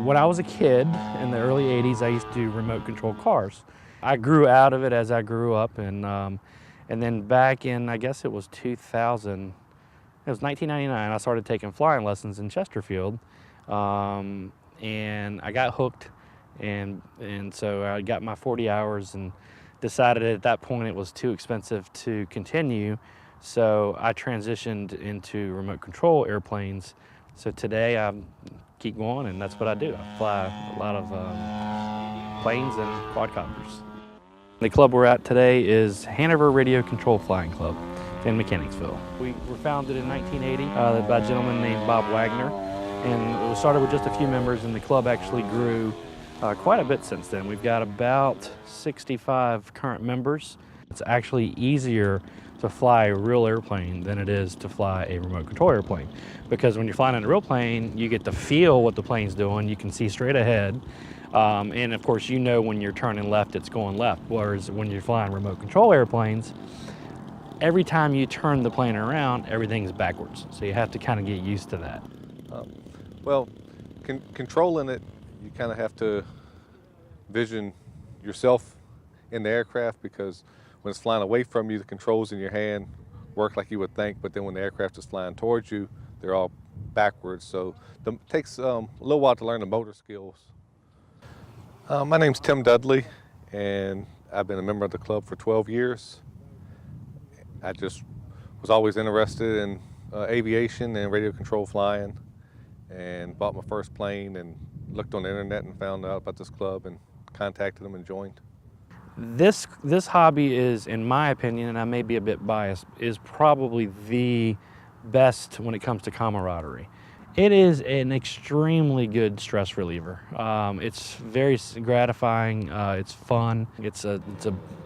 When I was a kid in the early 80s, I used to do remote control cars. I grew out of it as I grew up, and then back in, I guess it was 2000, it was 1999, I started taking flying lessons in Chesterfield, and I got hooked, and so I got my 40 hours and decided at that point it was too expensive to continue, so I transitioned into remote control airplanes. So today I keep going, and that's what I do. I fly a lot of planes and quadcopters. The club we're at today is Hanover RC Flying Club in Mechanicsville. We were founded in 1980 by a gentleman named Bob Wagner, and it started with just a few members, and the club actually grew quite a bit since then. We've got about 65 current members. It's actually easier to fly a real airplane than it is to fly a remote control airplane, because when you're flying in a real plane, you get to feel what the plane's doing, you can see straight ahead, and of course you know when you're turning left it's going left, whereas when you're flying remote control airplanes, every time you turn the plane around, everything's backwards, so you have to kind of get used to that. Well, controlling it, you kind of have to vision yourself in the aircraft, because when it's flying away from you, the controls in your hand work like you would think, but then when the aircraft is flying towards you, they're all backwards. So it takes a little while to learn the motor skills. My name's Tim Dudley, and I've been a member of the club for 12 years. I just was always interested in aviation and radio control flying, and bought my first plane and looked on the internet and found out about this club and contacted them and joined. This hobby is, in my opinion, and I may be a bit biased, is probably the best when it comes to camaraderie. It is an extremely good stress reliever. It's very gratifying. It's fun. It's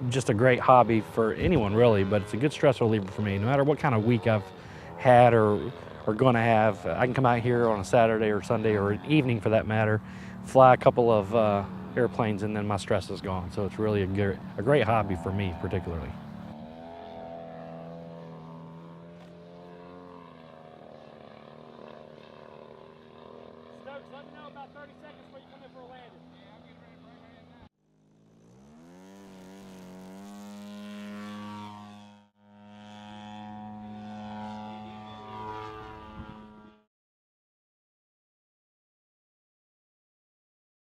just a great hobby for anyone, really. But it's a good stress reliever for me. No matter what kind of week I've had or going to have, I can come out here on a Saturday or Sunday or an evening, for that matter, fly a couple of airplanes, and then my stress is gone. So it's really a great hobby for me, particularly. Stokes, let me know about 30 seconds before you come in for a landing.